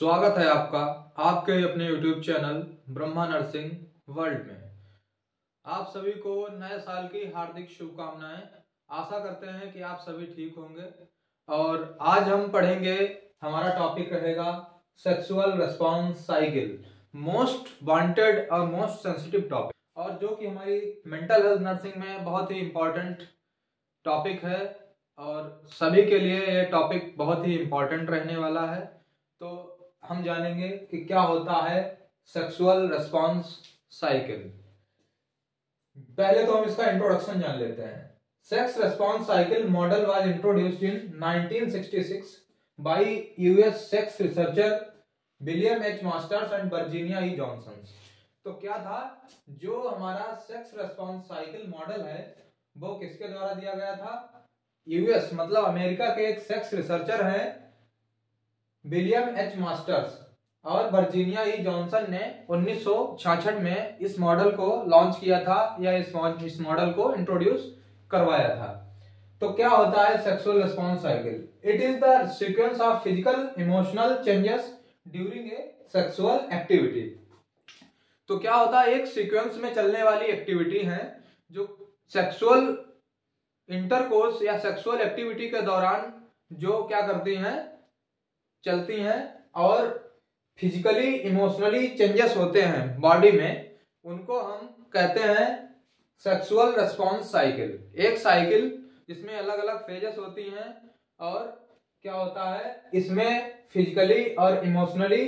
स्वागत है आपका आपके अपने YouTube channel Brahma nursing world में। आप सभी को नए साल की हार्दिक शुभकामनाएं। आशा करते हैं कि आप सभी ठीक होंगे। और आज हम पढ़ेंगे, हमारा टॉपिक रहेगा sexual response cycle, most wanted और मोस्ट सेंसिटिव टॉपिक, और जो कि हमारी मेंटल हेल्थ नर्सिंग में बहुत ही इंपॉर्टेंट टॉपिक है और सभी के लिए ये टॉपिक बहुत ही इंपॉर्टेंट रहने वाला है। तो हम जानेंगे कि क्या होता है सेक्सुअल रेस्पॉन्स साइकिल। पहले तो हम इसका इंट्रोडक्शन जान लेते हैं। Sex response cycle model was introduced in 1966 bye US sex researcher William H masters and Virginia E Johnson. तो क्या था, जो हमारा सेक्स रेस्पॉन्स साइकिल मॉडल है वो किसके द्वारा दिया गया था? यूएस मतलब अमेरिका के एक सेक्स रिसर्चर हैं विलियम एच मास्टर्स और वर्जीनिया ई जॉनसन ने 1966 में इस मॉडल को लॉन्च किया था या इस मॉडल को इंट्रोड्यूस करवाया था। तो क्या होता है sexual response cycle? It is the sequence of physical emotional changes during a sexual activity. तो क्या होता है, एक सीक्वेंस में चलने वाली एक्टिविटी है जो सेक्सुअल इंटरकोर्स या सेक्सुअल एक्टिविटी के दौरान जो क्या करती हैं, चलती हैं और फिजिकली इमोशनली चेंजेस होते हैं बॉडी में, उनको हम कहते हैं सेक्सुअल रेस्पॉन्स साइकिल। एक साइकिल जिसमें अलग अलग फेजेस होती हैं और क्या होता है, इसमें फिजिकली और इमोशनली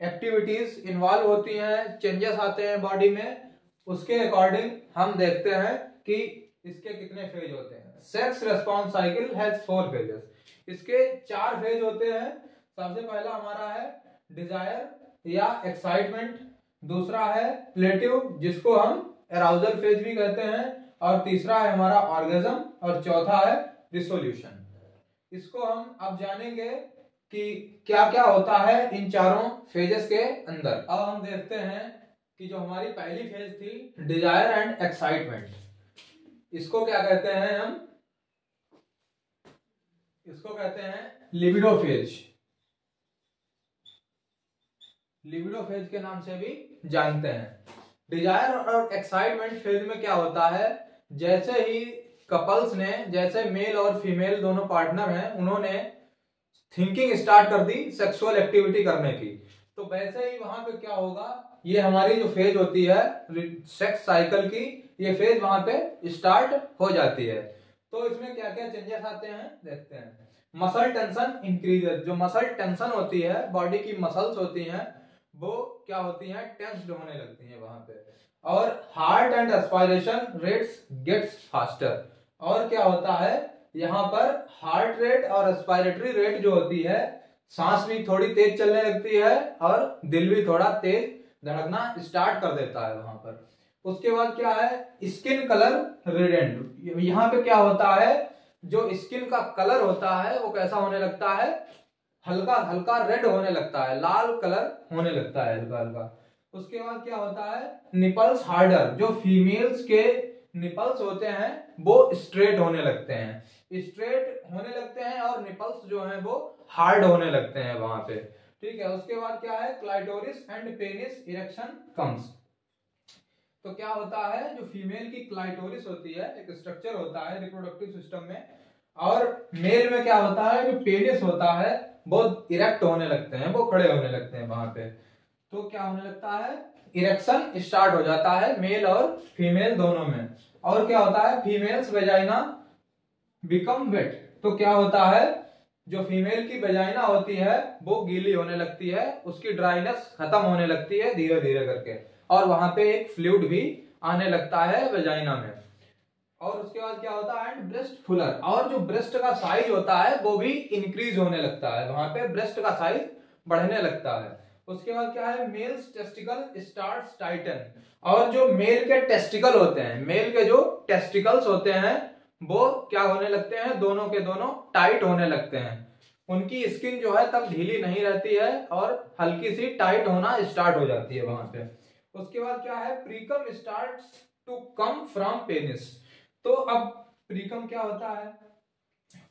एक्टिविटीज इन्वॉल्व होती हैं, चेंजेस आते हैं बॉडी में। उसके अकॉर्डिंग हम देखते हैं कि इसके कितने फेज होते हैं। Sex response cycle has 4 phases. इसके 4 फेज होते हैं। सबसे पहला हमारा है डिजायर या एक्साइटमेंट, दूसरा है प्लेटिव जिसको हम अराउजल फेज भी कहते हैं, और तीसरा है हमारा ऑर्गेजम, और चौथा है रिसोल्यूशन। इसको हम अब जानेंगे कि क्या क्या होता है इन चारों फेजेस के अंदर। अब हम देखते हैं कि जो हमारी पहली फेज थी डिजायर एंड एक्साइटमेंट, इसको क्या कहते हैं? हम इसको कहते हैं लिबिडो फेज। लिबिडो फेज के नाम से भी जानते हैं। डिजायर और एक्साइटमेंट फेज में क्या होता है, जैसे ही कपल्स ने, जैसे मेल और फीमेल दोनों पार्टनर हैं, उन्होंने थिंकिंग स्टार्ट कर दी सेक्सुअल एक्टिविटी करने की, तो वैसे ही वहां पे क्या होगा, ये हमारी जो फेज होती है सेक्स साइकिल की, ये फेज वहां पे स्टार्ट हो जाती है। तो इसमें क्या क्या चेंजेस आते हैं देखते हैं। Muscle tension increases. जो मसल टेंशन होती है, बॉडी की मसल्स होती हैं, वो क्या होती हैं, टेंस्ड होने लगती हैं वहां पे। और heart and aspiration rates gets faster. और क्या होता है, यहाँ पर हार्ट रेट और एस्पायरेटरी रेट जो होती है, सांस भी थोड़ी तेज चलने लगती है और दिल भी थोड़ा तेज धड़कना स्टार्ट कर देता है वहां पर। उसके बाद क्या है, स्किन कलर रेडेंट। यहाँ पे क्या होता है, जो स्किन का कलर होता है वो कैसा होने लगता है, हल्का हल्का रेड होने लगता है, लाल कलर होने लगता है हल्का हल्का। उसके बाद क्या होता है, निपल्स हार्डर। जो फीमेल्स के निपल्स होते हैं वो स्ट्रेट होने लगते हैं, स्ट्रेट होने लगते हैं, और निपल्स जो हैं वो हार्ड होने लगते हैं वहां पे। ठीक है। उसके बाद क्या है, clitoris and penis erection comes. तो क्या होता है, जो फीमेल की क्लाइटोरिस होती है, एक स्ट्रक्चर होता है रिप्रोडक्टिव सिस्टम में, और मेल में क्या होता है, जो पेनिस होता है वो इरेक्ट होने लगते हैं, वो खड़े होने लगते हैं वहां पे। तो क्या होने लगता है, इरेक्शन स्टार्ट हो जाता है मेल और फीमेल दोनों में। और क्या होता है, फीमेल्स वेजाइना बिकम वेट। तो क्या होता है, जो फीमेल की वेजाइना होती है वो गीली होने लगती है, उसकी ड्राइनेस खत्म होने लगती है धीरे धीरे करके, और वहां पे एक फ्लूइड भी आने लगता है वेजाइना में। और उसके बाद क्या होता है, एंड ब्रेस्ट फुलर। और जो ब्रेस्ट का साइज होता है वो भी इंक्रीज होने लगता है, वहां पे ब्रेस्ट का साइज बढ़ने लगता है। उसके बाद क्या है, मेल्स टेस्टिकल स्टार्ट्स टाइटन। और जो मेल के टेस्टिकल होते हैं, मेल के जो टेस्टिकल्स होते हैं वो क्या होने लगते हैं, दोनों के दोनों टाइट होने लगते हैं। उनकी स्किन जो है तब ढीली नहीं रहती है और हल्की सी टाइट होना स्टार्ट हो जाती है वहां पे। उसके बाद क्या है, precum starts to come from penis. तो अब प्रीकम क्या होता है,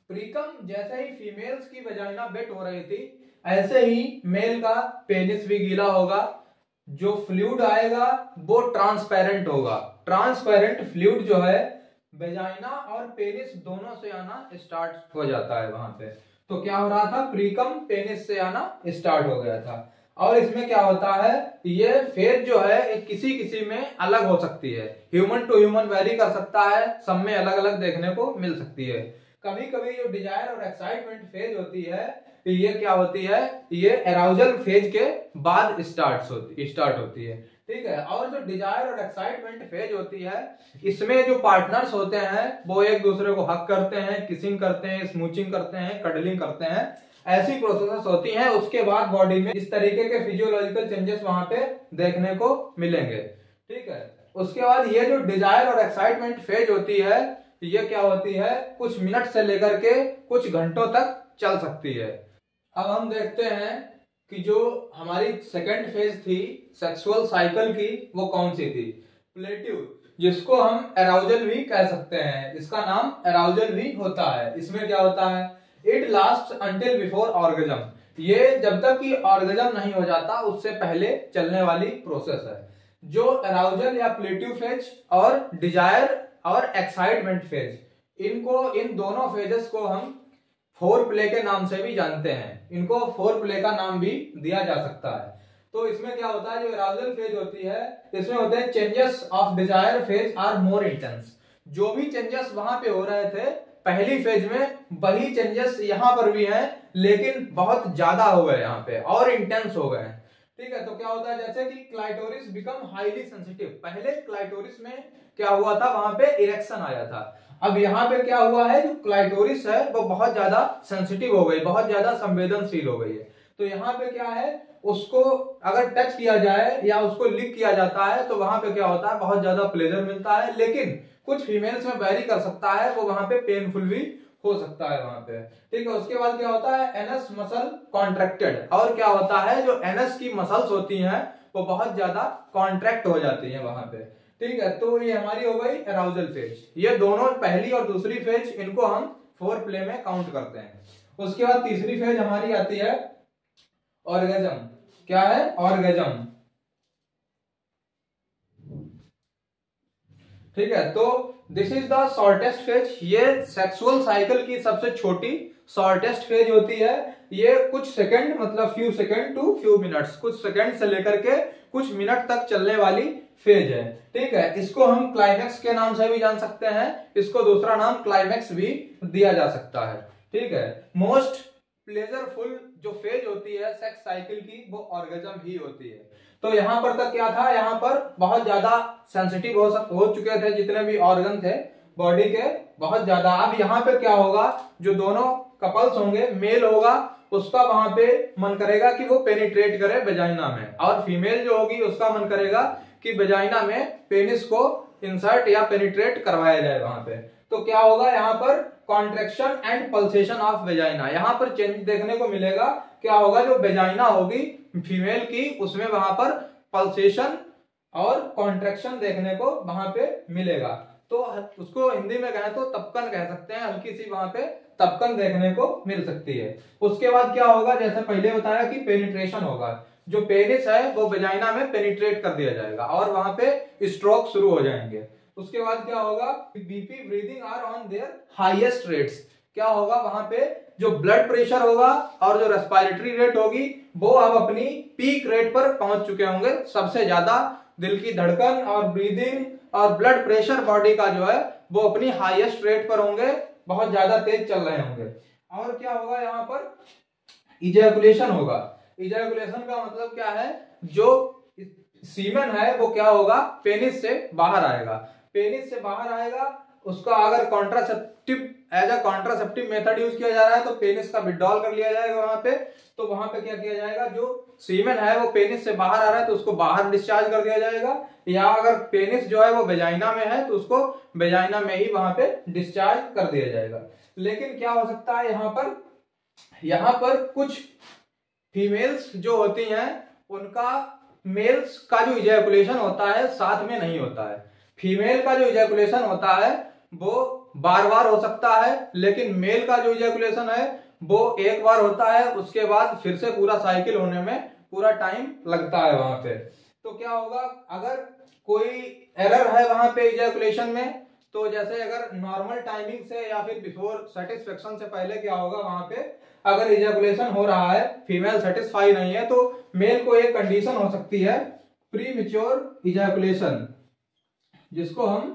प्रीकम जैसे ही फीमेल्स की वजाइना वेट हो रही थी, ऐसे ही मेल का पेनिस भी गीला होगा, जो फ्लूइड आएगा वो ट्रांसपेरेंट होगा। ट्रांसपेरेंट फ्लूइड जो है वेजाइना और पेनिस दोनों से आना स्टार्ट हो जाता है वहां पे। तो क्या हो रहा था, प्रीकम पेनिस से आना स्टार्ट हो गया था। और इसमें क्या होता है, ये फेज जो है किसी किसी में अलग हो सकती है, ह्यूमन टू ह्यूमन वेरी कर सकता है, सब में अलग अलग देखने को मिल सकती है। कभी कभी जो डिजायर और एक्साइटमेंट फेज होती है ये क्या होती है, ये एराउजल फेज के बाद स्टार्ट होती है, ठीक है। और जो डिजायर और एक्साइटमेंट फेज होती है इसमें जो पार्टनर्स होते हैं वो एक दूसरे को हक करते हैं, किसिंग करते हैं, स्मूचिंग करते हैं, कडलिंग करते हैं, ऐसी प्रोसेस होती हैं। उसके बाद बॉडी में इस तरीके के फिजियोलॉजिकल चेंजेस वहां पे देखने को मिलेंगे, ठीक है। उसके बाद ये जो डिजायर और एक्साइटमेंट फेज होती है ये क्या होती है, कुछ मिनट से लेकर के कुछ घंटों तक चल सकती है। अब हम देखते हैं कि जो हमारी सेकंड फेज थी सेक्सुअल साइकिल की वो कौन सी थी, प्लेटिव, जिसको हम एराउजल भी कह सकते हैं, इसका नाम एराउजल भी होता है। इसमें क्या होता है, it last until before orgasm, ये जब तक कि ऑर्गेजम नहीं हो जाता उससे पहले चलने वाली प्रोसेस है। जो एराउजल या प्लेटिव फेज और डिजायर और एक्साइटमेंट फेज, इन दोनों फेजेस को हम फोर प्ले के नाम से भी जानते हैं, इनको फोर प्ले का नाम भी दिया जा सकता है। तो इसमें क्या होता है, जो एराउजल फेज होती है इसमें होते हैं changes of desire phase are more intense, जो भी चेंजेस वहां पे हो रहे थे पहली फेज में वही चेंजेस यहाँ पर भी हैं, लेकिन बहुत ज्यादा हो गए यहाँ पे और इंटेंस हो गए, ठीक है। तो क्या होता है, जैसे कि क्लाइटोरिस बिकम हाईली सेंसिटिव, पहले क्लाइटोरिस में क्या हुआ था, वहां पे इरेक्शन आया था। अब यहाँ पे क्या हुआ है, जो क्लाइटोरिस है वो बहुत ज्यादा सेंसिटिव हो गई, बहुत ज्यादा संवेदनशील हो गई है। तो यहाँ पे क्या है, उसको अगर टच किया जाए या उसको लिक किया जाता है तो वहां पे क्या होता है, बहुत ज्यादा प्लेजर मिलता है, लेकिन कुछ फीमेल्स में वेरी कर सकता है, वो वहां पे पेनफुल भी हो सकता है वहां पे, ठीक है। उसके बाद क्या होता है, एनस मसल कॉन्ट्रैक्टेड, और क्या होता है, जो एनस की मसल्स होती हैं वो बहुत ज्यादा कॉन्ट्रैक्ट हो जाती हैं वहां पे, ठीक है। तो ये हमारी हो गई एराउजल फेज। ये दोनों पहली और दूसरी फेज इनको हम फोर प्ले में काउंट करते हैं। उसके बाद तीसरी फेज हमारी आती है ऑर्गेजम। क्या है, ऑर्गेजम, ठीक है। तो this is the shortest phase, ये सेक्सुअल साइकिल की सबसे छोटी शॉर्टेस्ट फेज होती है। ये कुछ सेकंड, मतलब few second to few minutes, कुछ सेकंड से लेकर के कुछ मिनट तक चलने वाली फेज है, ठीक है। इसको हम क्लाइमेक्स के नाम से भी जान सकते हैं, इसको दूसरा नाम क्लाइमेक्स भी दिया जा सकता है, ठीक है। मोस्ट प्लेजरफुल जो फेज होती है सेक्स साइकिल की वो ऑर्गेजम ही होती है। तो यहाँ पर तक क्या था, यहाँ पर बहुत ज्यादा सेंसिटिव हो चुके थे जितने भी ऑर्गन थे बॉडी के, बहुत ज्यादा। अब यहाँ पे क्या होगा, जो दोनों कपल्स होंगे, मेल होगा उसका वहां पे मन करेगा कि वो पेनिट्रेट करे वेजाइना में, और फीमेल जो होगी उसका मन करेगा कि वेजाइना में पेनिस को इंसर्ट या पेनिट्रेट करवाया जाए वहां पे। तो क्या होगा, यहाँ पर contraction and pulsation of vagina, यहाँ पर चेंज देखने को मिलेगा। क्या होगा, जो वेजाइना होगी फीमेल की उसमें वहां पर पल्सेशन और कॉन्ट्रेक्शन देखने को वहां पे मिलेगा। तो उसको हिंदी में कहें तो तपकन कह सकते हैं, हल्की सी वहां पे तपकन देखने को मिल सकती है। उसके बाद क्या होगा, जैसे पहले बताया कि पेनिट्रेशन होगा, जो पेनिस है वो वेजाइना में पेनिट्रेट कर दिया जाएगा और वहां पे स्ट्रोक शुरू हो जाएंगे। उसके बाद क्या होगा, BP breathing are on their highest rates, क्या होगा वहां पे जो ब्लड प्रेशर होगा और जो रेस्पिरेटरी रेट होगी वो अब अपनी पीक रेट पर पहुंच चुके होंगे। सबसे ज्यादा दिल की धड़कन और ब्रीदिंग और ब्लड प्रेशर बॉडी का जो है वो अपनी हाईएस्ट रेट पर होंगे, बहुत ज्यादा तेज चल रहे होंगे। और क्या होगा, यहाँ पर इजैकुलेशन होगा। इजैकुलेशन का मतलब क्या है, जो सीमेन है वो क्या होगा, पेनिस से बाहर आएगा, पेनिस से बाहर आएगा। उसका अगर contraceptive as a contraceptive method use किया जा रहा है तो पेनिस का विड्रॉल कर लिया जाएगा वहां पे। तो वहां पे क्या किया जाएगा, जो सीमेन है वो पेनिस से बाहर आ रहा है तो उसको बाहर डिस्चार्ज कर दिया जाएगा, या अगर पेनिस जो है वो वेजाइना में है तो उसको वेजाइना में ही वहां पे डिस्चार्ज कर दिया जाएगा। लेकिन क्या हो सकता है, यहाँ पर कुछ फीमेल्स जो होती हैं उनका मेल्स का जो इजैकुलेशन होता है साथ में नहीं होता है। फीमेल का जो इजैकुलेशन होता है वो बार बार हो सकता है, लेकिन मेल का जो इजैकुलेशन है वो एक बार होता है, उसके बाद फिर से पूरा साइकिल होने में पूरा टाइम लगता है वहां पे। तो क्या होगा, अगर कोई एरर है वहां पे इजैकुलेशन में, तो जैसे अगर नॉर्मल टाइमिंग से या फिर बिफोर सेटिस्फेक्शन से पहले क्या होगा, वहां पे अगर इजैकुलेशन हो रहा है, फीमेल सेटिस्फाई नहीं है, तो मेल को एक कंडीशन हो सकती है प्रीमेच्योर इजैकुलेशन, जिसको हम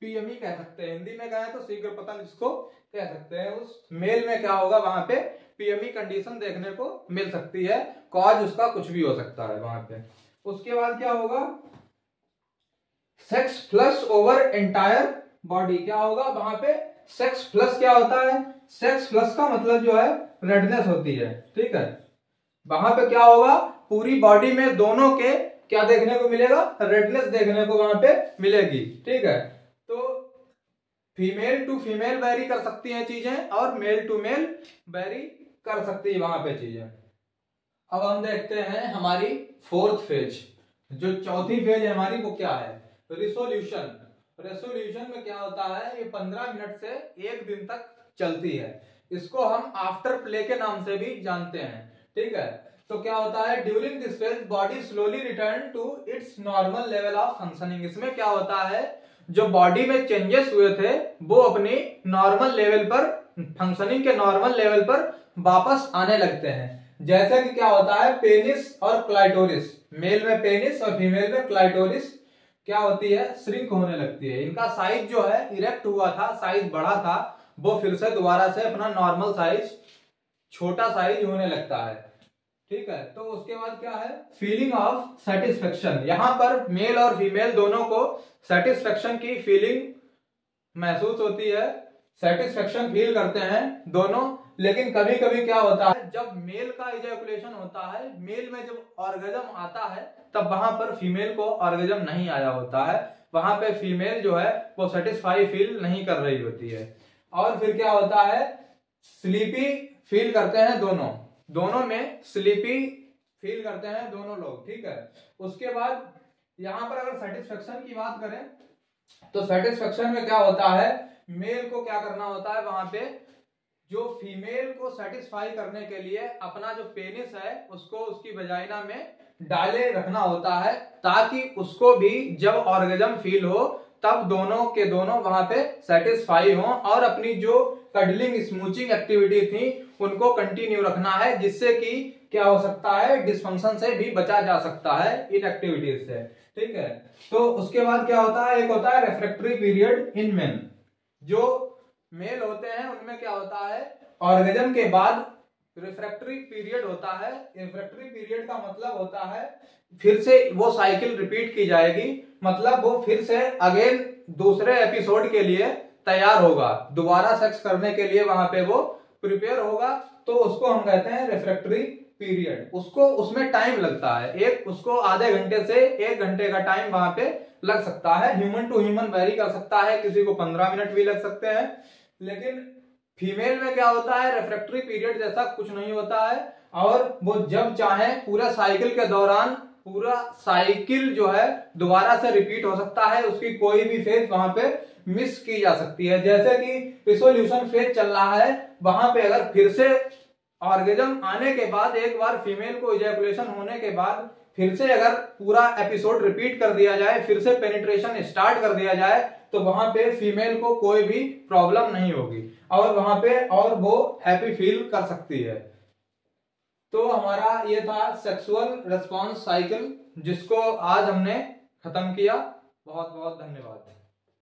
पीएमई कह सकते हैं, हिंदी में कहें तो शीघ्र पतन जिसको कह सकते हैं। उस मेल में क्या होगा, वहां पे पीएमई कंडीशन देखने को मिल सकती है, कॉज उसका कुछ भी हो सकता है वहां पे। उसके बाद क्या होगा, sex plus over entire body, क्या होगा वहां पे सेक्स प्लस, क्या होता है, सेक्स प्लस का मतलब जो है रेडनेस होती है, ठीक है। वहां पे क्या होगा, पूरी बॉडी में दोनों के क्या देखने को मिलेगा, रेडनेस देखने को वहां पे मिलेगी, ठीक है। तो फीमेल टू फीमेल वेरी कर सकती हैं चीजें, और मेल टू मेल वेरी कर सकती है वहां पे चीजें। अब हम देखते हैं हमारी फोर्थ फेज, जो चौथी फेज है हमारी, वो क्या है, रिसोल्यूशन। रेसोल्यूशन में क्या होता है, ये 15 मिनट से 1 दिन तक चलती है। इसको हम आफ्टर प्ले के नाम से भी जानते हैं, ठीक है। तो क्या होता है, during this phase body slowly return to its normal level of functioning. इसमें क्या होता है, जो बॉडी में चेंजेस हुए थे वो अपनी नॉर्मल लेवल पर, फंक्शनिंग के नॉर्मल लेवल पर वापस आने लगते हैं। जैसे कि क्या होता है, पेनिस और क्लाइटोरिस, मेल में पेनिस और फीमेल में क्लाइटोरिस क्या होती है, श्रिंक होने लगती है। इनका साइज जो है इरेक्ट हुआ था, साइज बढ़ा था, वो फिर से दोबारा से अपना नॉर्मल साइज, छोटा साइज होने लगता है, ठीक है। तो उसके बाद क्या है, फीलिंग ऑफ सेटिस्फेक्शन। यहां पर मेल और फीमेल दोनों को सेटिस्फेक्शन की फीलिंग महसूस होती है, सेटिस्फेक्शन फील करते हैं दोनों। लेकिन कभी कभी क्या होता है, जब मेल का इजैकुलेशन होता है, मेल में जब ऑर्गेजम आता है, तब वहां पर फीमेल को ऑर्गेजम नहीं आया होता है, वहां पे फीमेल जो है वो सेटिस्फाई फील नहीं कर रही होती है। और फिर क्या होता है, स्लीपी फील करते हैं दोनों में स्लीपी फील करते हैं दोनों लोग, ठीक है। उसके बाद यहां पर अगर सेटिस्फेक्शन की बात करें, तो सेटिस्फेक्शन में क्या होता है, मेल को क्या करना होता है, वहां पे जो फीमेल को सेटिस्फाई करने के लिए अपना जो पेनिस है उसको उसकी वजाइना में डाले रखना होता है, ताकि उसको भी जब ऑर्गेजम फील हो तब दोनों के दोनों वहां पे सेटिस्फाई हो, और अपनी जो कडलिंग स्मूचिंग एक्टिविटी थी उनको कंटिन्यू रखना है, जिससे कि क्या हो सकता है, डिस्फंक्शन से भी बचा जा सकता है इन एक्टिविटीज से, ठीक है। तो उसके बाद क्या होता है, एक होता है रेफ्रेक्टरी पीरियड इन मेन। जो मेल होते हैं उनमें क्या होता है, ऑर्गेजम के बाद रिफ्रैक्टरी पीरियड होता है। रिफ्रैक्टरी पीरियड का मतलब होता है फिर से वो साइकिल रिपीट की जाएगी, मतलब वो फिर से अगेन दूसरे एपिसोड के लिए तैयार होगा, दोबारा सेक्स करने के लिए वहां पे वो प्रिपेयर होगा, तो उसको हम कहते हैं रिफ्रैक्टरी पीरियड। उसको उसमें टाइम लगता है, एक उसको आधे घंटे से 1 घंटे का टाइम वहां पे लग सकता है। ह्यूमन टू ह्यूमन वेरी कर सकता है, किसी को 15 मिनट भी लग सकते हैं। लेकिन फीमेल में क्या होता है, रेफ्रेक्टरी पीरियड जैसा कुछ नहीं होता है, और वो जब चाहे पूरा साइकिल के दौरान पूरा साइकिल जो है दोबारा से रिपीट हो सकता है, उसकी कोई भी फेज वहां पे मिस की जा सकती है। जैसे कि रिसोल्यूशन फेज चल रहा है, वहां पे अगर फिर से ऑर्गेजम आने के बाद, एक बार फीमेल को इजैकुलेशन होने के बाद फिर से अगर पूरा एपिसोड रिपीट कर दिया जाए, फिर से पेनिट्रेशन स्टार्ट कर दिया जाए, तो वहां पे फीमेल को कोई भी प्रॉब्लम नहीं होगी, और वहां पे और वो हैप्पी फील कर सकती है। तो हमारा ये था सेक्सुअल रेस्पॉन्स साइकिल, जिसको आज हमने खत्म किया। बहुत बहुत धन्यवाद।